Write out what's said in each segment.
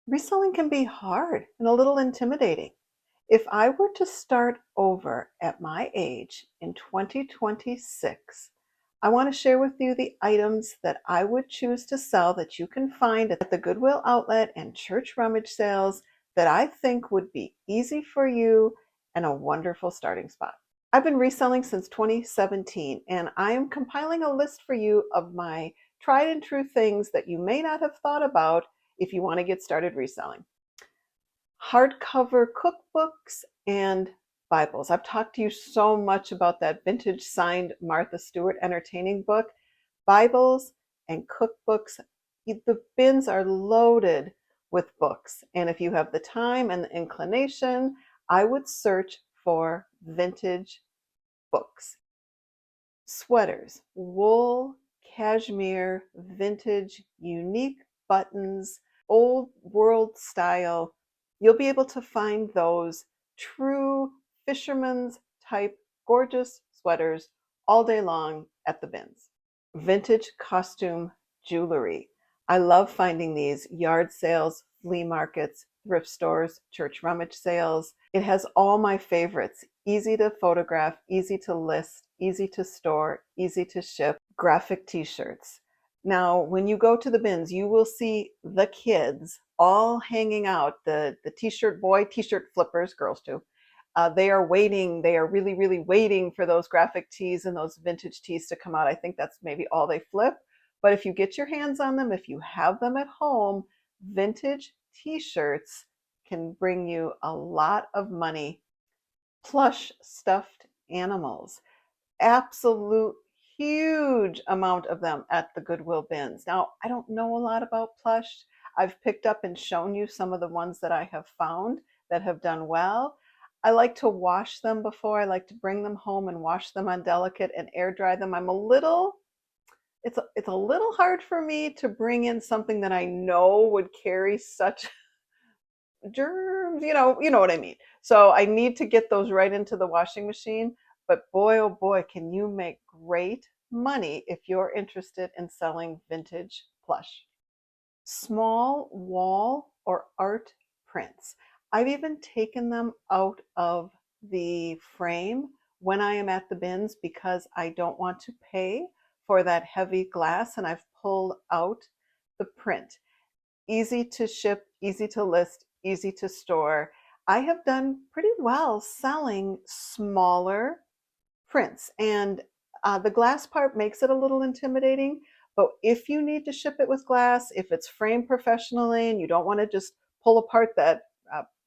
Reselling can be hard and a little intimidating. If I were to start over at my age in 2026, I want to share with you the items that I would choose to sell that you can find at the Goodwill outlet and church rummage sales that I think would be easy for you and a wonderful starting spot. I've been reselling since 2017, and I am compiling a list for you of my tried and true things that you may not have thought about if you want to get started reselling. Hardcover cookbooks and Bibles. I've talked to you so much about that vintage signed Martha Stewart entertaining book. Bibles and cookbooks, the bins are loaded with books. And if you have the time and the inclination, I would search for vintage books. Sweaters, wool, cashmere, vintage, unique buttons, old world style. You'll be able to find those true fisherman's type gorgeous sweaters all day long at the bins. Vintage costume jewelry. I love finding these yard sales, flea markets, thrift stores, church rummage sales. It has all my favorites. Easy to photograph, easy to list, easy to store, easy to ship. Graphic t-shirts. Now, when you go to the bins, you will see the kids all hanging out, the t-shirt boy, t-shirt flippers, girls too. They are waiting, they are really, really waiting for those graphic tees and those vintage tees to come out. I think that's maybe all they flip. But if you get your hands on them, if you have them at home, vintage t-shirts can bring you a lot of money. Plush stuffed animals, absolute huge amount of them at the Goodwill bins. Now, I don't know a lot about plush. I've picked up and shown you some of the ones that I have found that have done well. I like to wash them before. I like to bring them home and wash them on delicate and air dry them. It's a little hard for me to bring in something that I know would carry such germs, you know what I mean. So I need to get those right into the washing machine. But boy, oh boy, can you make great money if you're interested in selling vintage plush. Small wall or art prints. I've even taken them out of the frame when I am at the bins because I don't want to pay for that heavy glass, and I've pulled out the print. Easy to ship, easy to list, easy to store. I have done pretty well selling smaller prints, and the glass part makes it a little intimidating. But if you need to ship it with glass, if it's framed professionally and you don't want to just pull apart that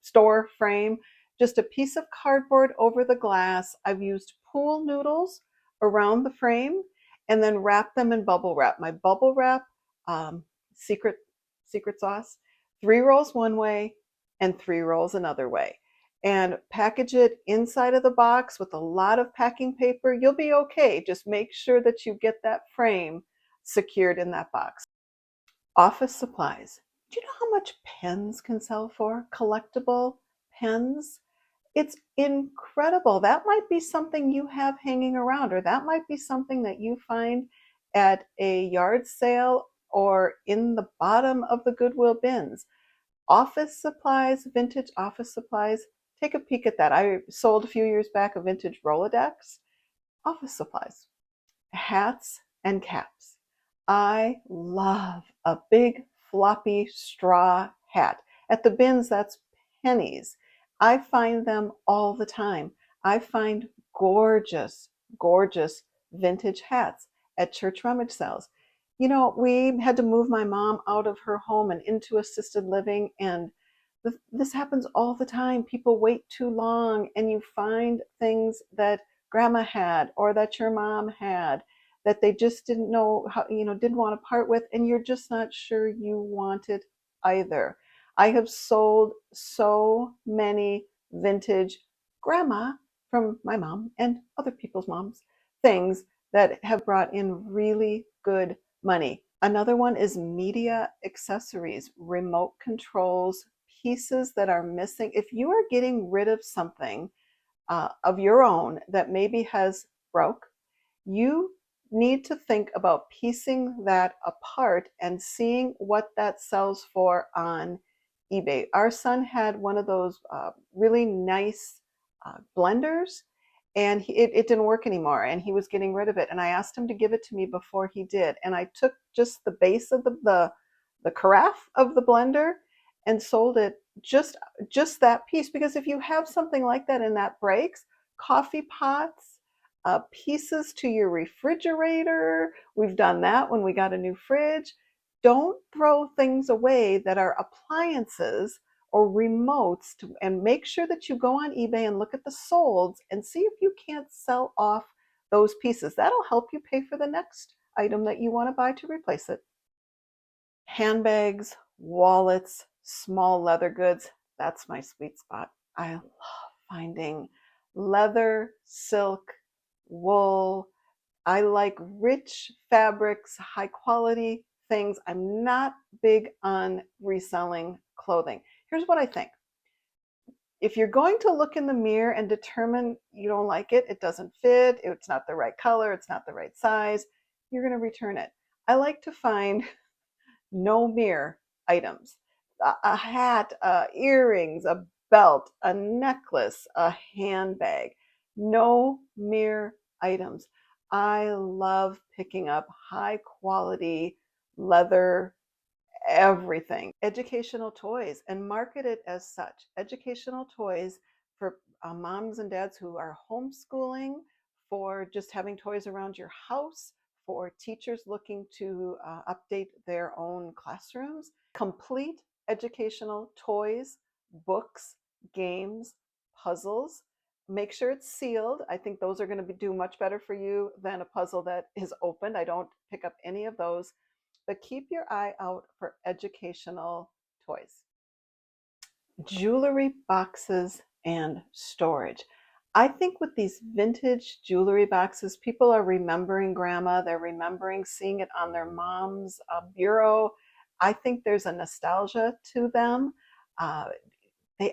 store frame, just a piece of cardboard over the glass. I've used pool noodles around the frame and then wrap them in bubble wrap. My bubble wrap, um, secret secret sauce, 3 rolls one way and 3 rolls another way. And package it inside of the box with a lot of packing paper. You'll be okay. Just make sure that you get that frame secured in that box. Office supplies. Do you know how much pens can sell for? Collectible pens? It's incredible. That might be something you have hanging around, or that might be something that you find at a yard sale or in the bottom of the Goodwill bins. Office supplies, vintage office supplies. Take a peek at that. I sold a few years back a vintage Rolodex. Office supplies, hats and caps. I love a big floppy straw hat. At the bins, that's pennies. I find them all the time. I find gorgeous, gorgeous vintage hats at church rummage sales. You know, we had to move my mom out of her home and into assisted living, and this happens all the time. People wait too long, and you find things that grandma had or that your mom had that they just didn't know how, didn't want to part with, and you're just not sure you want it either. I have sold so many vintage grandma from my mom and other people's moms things that have brought in really good money. Another one is media accessories, remote controls, pieces that are missing. If you are getting rid of something of your own that maybe has broke, you need to think about piecing that apart and seeing what that sells for on eBay. Our son had one of those really nice blenders, and it didn't work anymore, and he was getting rid of it. And I asked him to give it to me before he did. And I took just the base of the carafe of the blender and sold it just that piece, because if you have something like that and that breaks, coffee pots, pieces to your refrigerator, we've done that when we got a new fridge. Don't throw things away that are appliances or remotes and make sure that you go on eBay and look at the solds and see if you can't sell off those pieces. That'll help you pay for the next item that you want to buy to replace it. Handbags, wallets, small leather goods, that's my sweet spot. I love finding leather, silk, wool. I like rich fabrics, high quality things. I'm not big on reselling clothing. Here's what I think. If you're going to look in the mirror and determine you don't like it, it doesn't fit, it's not the right color, it's not the right size, you're going to return it. I like to find no mirror items. A hat, earrings, a belt, a necklace, a handbag. No mirror items. I love picking up high quality leather, everything. Educational toys, and market it as such. Educational toys for moms and dads who are homeschooling, for just having toys around your house, for teachers looking to update their own classrooms. Complete educational toys, books, games, puzzles. Make sure it's sealed. I think those are going to do much better for you than a puzzle that is opened. I don't pick up any of those. But keep your eye out for educational toys. Jewelry boxes and storage. I think with these vintage jewelry boxes, people are remembering grandma, they're remembering seeing it on their mom's bureau. I think there's a nostalgia to them. Uh,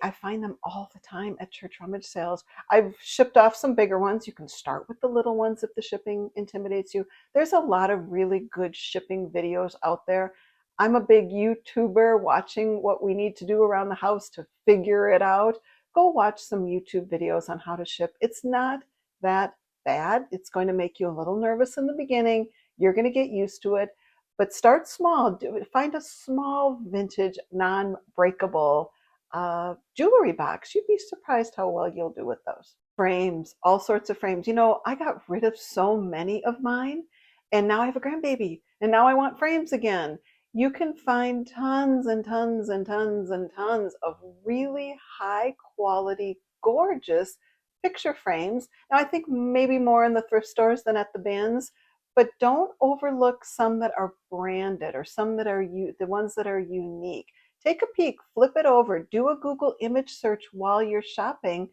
I find them all the time at church rummage sales. I've shipped off some bigger ones. You can start with the little ones if the shipping intimidates you. There's a lot of really good shipping videos out there. I'm a big YouTuber watching what we need to do around the house to figure it out. Go watch some YouTube videos on how to ship. It's not that bad. It's going to make you a little nervous in the beginning. You're going to get used to it. But start small. Find a small vintage, non-breakable jewelry box. You'd be surprised how well you'll do with those. Frames, all sorts of frames. You know, I got rid of so many of mine, and now I have a grandbaby, and now I want frames again. You can find tons and tons and tons and tons of really high quality, gorgeous picture frames. Now, I think maybe more in the thrift stores than at the bins, but don't overlook some that are branded or some that are the ones that are unique. Take a peek, flip it over, do a Google image search while you're shopping.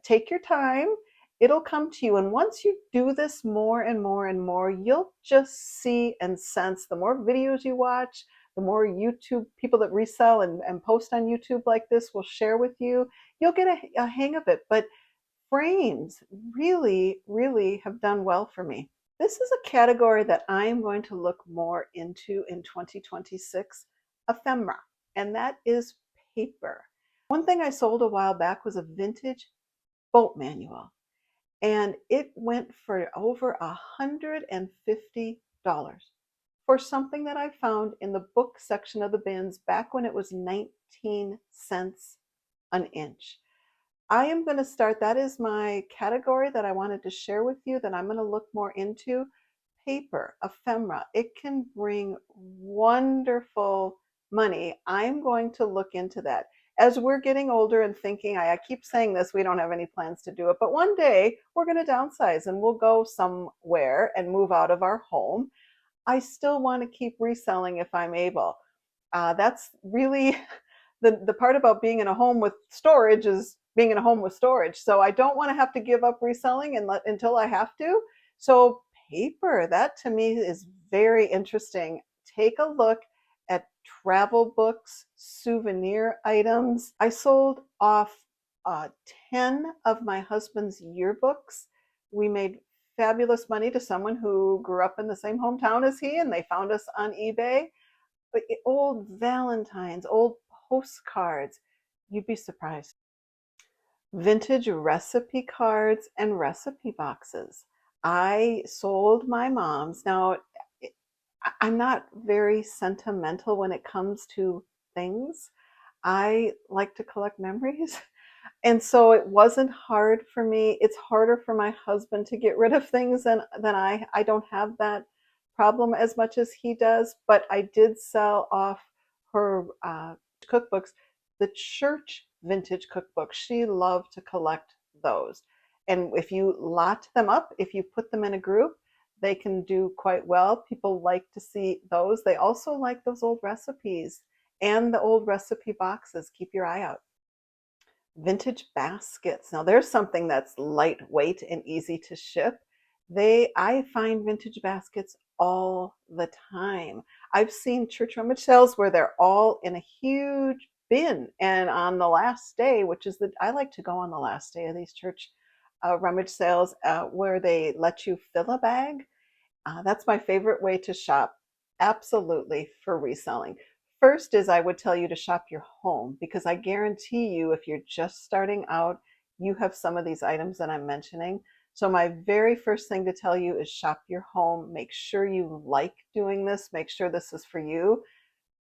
Take your time, it'll come to you. And once you do this more and more and more, you'll just see and sense. The more videos you watch, the more YouTube people that resell and post on YouTube like this will share with you, you'll get a hang of it. But frames really, really have done well for me. This is a category that I am going to look more into in 2026, ephemera, and that is paper. One thing I sold a while back was a vintage boat manual, and it went for over $150 for something that I found in the book section of the bins back when it was 19 cents an inch. I am going to start, that is my category that I wanted to share with you that I'm going to look more into. Paper, ephemera, it can bring wonderful money. I'm going to look into that. As we're getting older and thinking, I keep saying this, we don't have any plans to do it, but one day we're going to downsize and we'll go somewhere and move out of our home. I still want to keep reselling if I'm able. That's really the part about being in a home with storage is being in a home with storage. So I don't want to have to give up reselling until I have to. So paper, that to me is very interesting. Take a look at travel books, souvenir items. I sold off 10 of my husband's yearbooks. We made fabulous money to someone who grew up in the same hometown as he, and they found us on eBay. But old Valentines, old postcards. You'd be surprised. Vintage recipe cards and recipe boxes. I sold my mom's. Now, I'm not very sentimental when it comes to things. I like to collect memories. And so it wasn't hard for me. It's harder for my husband to get rid of things than I don't have that problem as much as he does, but I did sell off her cookbooks, the church vintage cookbooks. She loved to collect those. And if you lot them up, if you put them in a group, they can do quite well. People like to see those. They also like those old recipes and the old recipe boxes. Keep your eye out. Vintage baskets. Now there's something that's lightweight and easy to ship. I find vintage baskets all the time. I've seen church rummage sales where they're all in a huge bin, and on the last day, which is I like to go on the last day of these church rummage sales, where they let you fill a bag. That's my favorite way to shop, absolutely, for reselling. First is I would tell you to shop your home, because I guarantee you, if you're just starting out, you have some of these items that I'm mentioning. So my very first thing to tell you is shop your home. Make sure you like doing this. Make sure this is for you.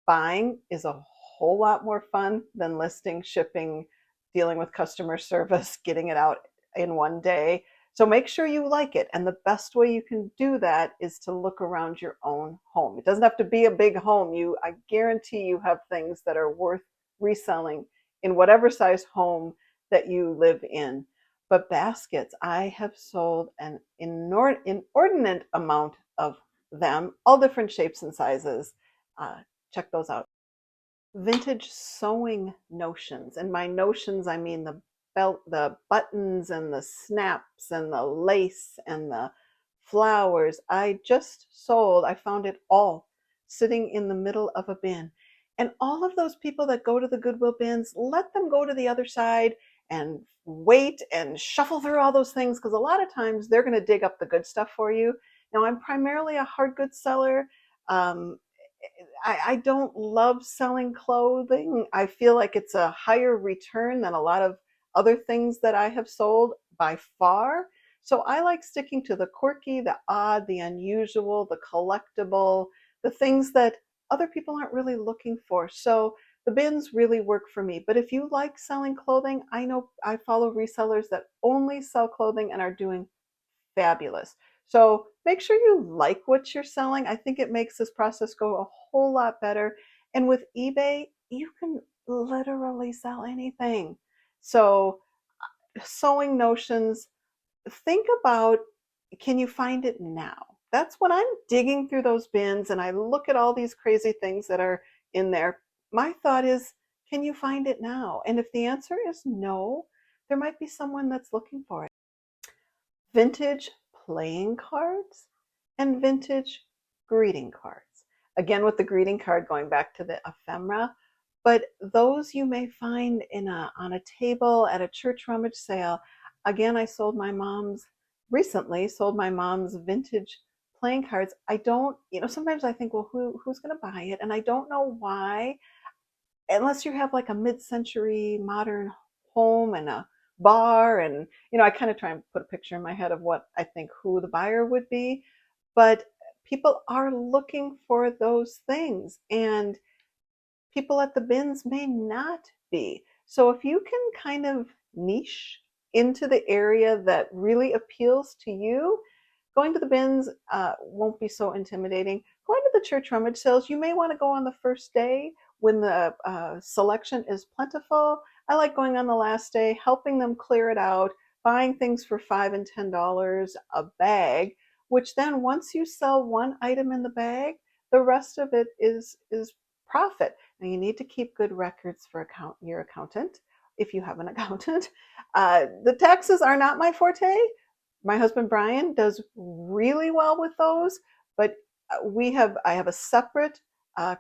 Buying is a whole lot more fun than listing, shipping, dealing with customer service, getting it out in one day. So make sure you like it. And the best way you can do that is to look around your own home. It doesn't have to be a big home. I guarantee you have things that are worth reselling in whatever size home that you live in. But baskets, I have sold an inordinate amount of them, all different shapes and sizes. Check those out. Vintage sewing notions. And by notions, I mean the belt, the buttons and the snaps and the lace and the flowers. I found it all sitting in the middle of a bin. And all of those people that go to the Goodwill bins, let them go to the other side and wait and shuffle through all those things, because a lot of times they're going to dig up the good stuff for you. Now, I'm primarily a hard goods seller. Um, I don't love selling clothing. I feel like it's a higher return than a lot of other things that I have sold by far. So I like sticking to the quirky, the odd, the unusual, the collectible, the things that other people aren't really looking for. So the bins really work for me. But if you like selling clothing, I know I follow resellers that only sell clothing and are doing fabulous. So make sure you like what you're selling. I think it makes this process go a whole lot better. And with eBay, you can literally sell anything. So sewing notions, think about, can you find it now? That's when I'm digging through those bins and I look at all these crazy things that are in there. My thought is, can you find it now? And if the answer is no, there might be someone that's looking for it. Vintage playing cards and vintage greeting cards. Again, with the greeting card, going back to the ephemera, but those you may find on a table at a church rummage sale. Again, I recently sold my mom's vintage playing cards. I don't, sometimes I think, well, who's going to buy it? And I don't know why, unless you have like a mid-century modern home and a bar, and I kind of try and put a picture in my head of what I think who the buyer would be. But people are looking for those things, and people at the bins may not be. So if you can kind of niche into the area that really appeals to you, going to the bins won't be so intimidating. Going to the church rummage sales, you may want to go on the first day when the selection is plentiful. I like going on the last day, helping them clear it out, buying things for $5 and $10 a bag, which then once you sell one item in the bag, the rest of it is profit. Now you need to keep good records for your accountant, if you have an accountant. The taxes are not my forte. My husband Brian does really well with those, but I have a separate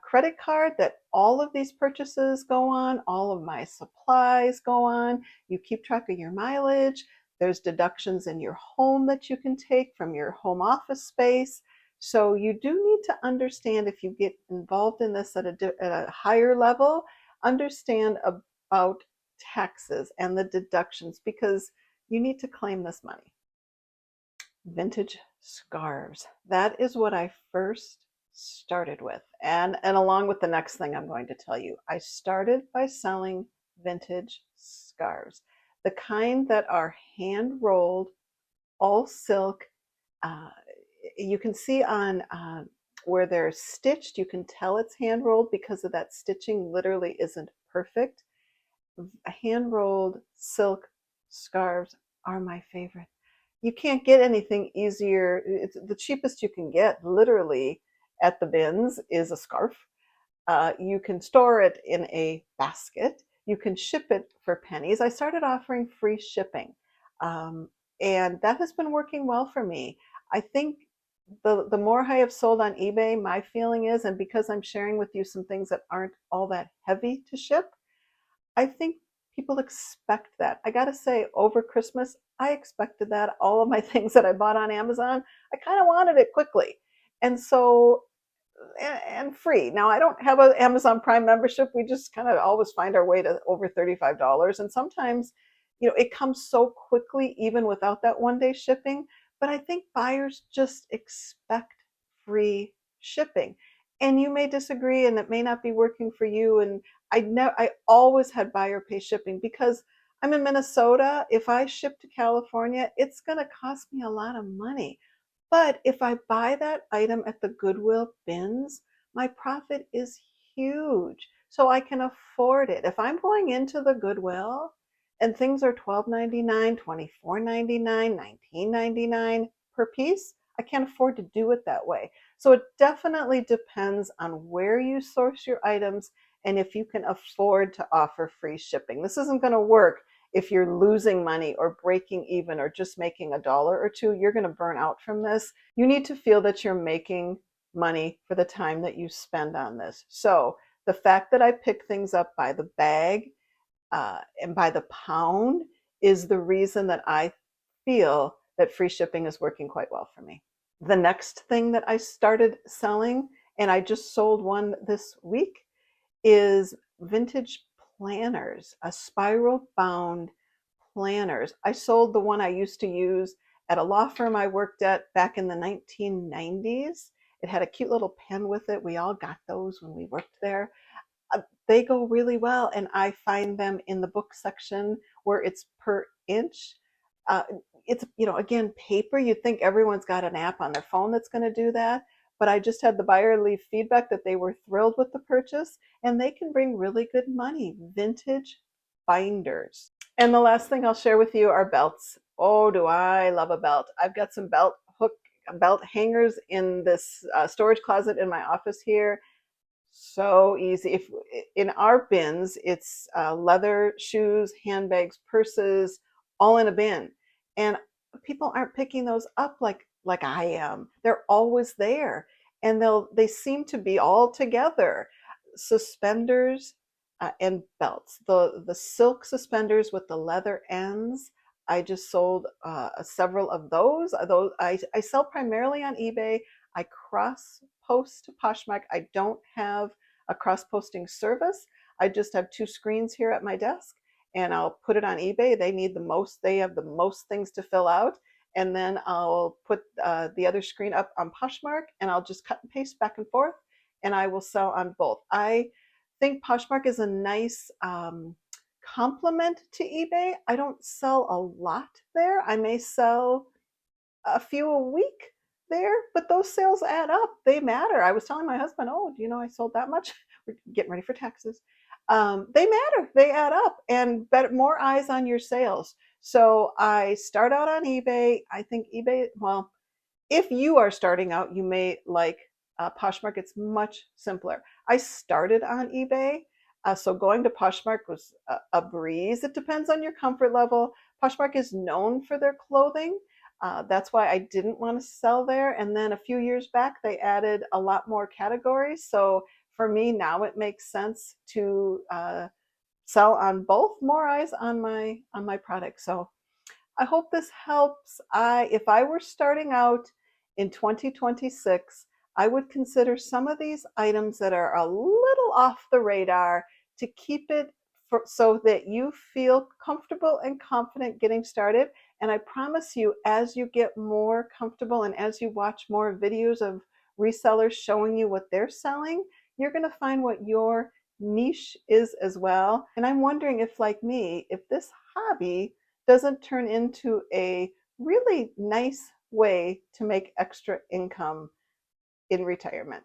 credit card that all of these purchases go on, all of my supplies go on. You keep track of your mileage. There's deductions in your home that you can take from your home office space. So you do need to understand, if you get involved in this at a higher level, understand about taxes and the deductions because you need to claim this money. Vintage scarves. That is what I first started with. And along with the next thing I'm going to tell you, I started by selling vintage scarves, the kind that are hand rolled, all silk. Uh, you can see on where they're stitched, you can tell it's hand rolled because of that stitching literally isn't perfect. Hand rolled silk scarves are my favorite. You can't get anything easier. It's the cheapest you can get literally at the bins is a scarf. You can store it in a basket. You can ship it for pennies. I started offering free shipping, um, and that has been working well for me. I think the more I have sold on eBay, my feeling is, and because I'm sharing with you some things that aren't all that heavy to ship, I think people expect that. I got to say, over Christmas, I expected that. All of my things that I bought on Amazon, I kind of wanted it quickly. And so, and free. Now, I don't have an Amazon Prime membership. We just kind of always find our way to over $35. And sometimes, it comes so quickly, even without that 1 day shipping. But I think buyers just expect free shipping. And you may disagree, and it may not be working for you. And I always had buyer pay shipping because I'm in Minnesota. If I ship to California, it's going to cost me a lot of money. But if I buy that item at the Goodwill bins, my profit is huge. So I can afford it. If I'm going into the Goodwill and things are $12.99, $24.99, $19.99 per piece, I can't afford to do it that way. So it definitely depends on where you source your items and if you can afford to offer free shipping. This isn't going to work if you're losing money or breaking even or just making $1 or $2. You're going to burn out from this. You need to feel that you're making money for the time that you spend on this. So the fact that I pick things up by the bag and by the pound is the reason that I feel that free shipping is working quite well for me. The next thing that I started selling, and I just sold one this week, is vintage planners, a spiral bound planners. I sold the one I used to use at a law firm I worked at back in the 1990s. It had a cute little pen with it. We all got those when we worked there. They go really well, and I find them in the book section where it's per inch. Uh, it's, again, paper. You'd think everyone's got an app on their phone that's going to do that. But I just had the buyer leave feedback that they were thrilled with the purchase, and they can bring really good money. Vintage binders. And the last thing I'll share with you are belts. Oh, do I love a belt. I've got some belt hangers in this storage closet in my office here. So easy. If in our bins, it's leather, shoes, handbags, purses, all in a bin, and people aren't picking those up like I am. They're always there, and they seem to be all together. Suspenders and belts. The silk suspenders with the leather ends. I just sold several of those. Those I sell primarily on eBay. I cross post to Poshmark. I don't have a cross posting service. I just have two screens here at my desk, and I'll put it on eBay. They have the most things to fill out. And then I'll put the other screen up on Poshmark, and I'll just cut and paste back and forth, and I will sell on both. I think Poshmark is a nice complement to eBay. I don't sell a lot there. I may sell a few a week there, but those sales add up. They matter. I was telling my husband, oh, do you know I sold that much? We're getting ready for taxes. They matter. They add up, and more eyes on your sales. So I start out on eBay. I think eBay, well, if you are starting out, you may like Poshmark. It's much simpler. I started on eBay, so going to Poshmark was a breeze. It depends on your comfort level. Poshmark is known for their clothing. That's why I didn't want to sell there. And then a few years back, they added a lot more categories. So for me, now it makes sense to sell on both. More eyes on my product. So I hope this helps. If I were starting out in 2026, I would consider some of these items that are a little off the radar to keep it so that you feel comfortable and confident getting started. And I promise you, as you get more comfortable and as you watch more videos of resellers showing you what they're selling, you're going to find what your niche is as well. And I'm wondering if, like me, if this hobby doesn't turn into a really nice way to make extra income in retirement.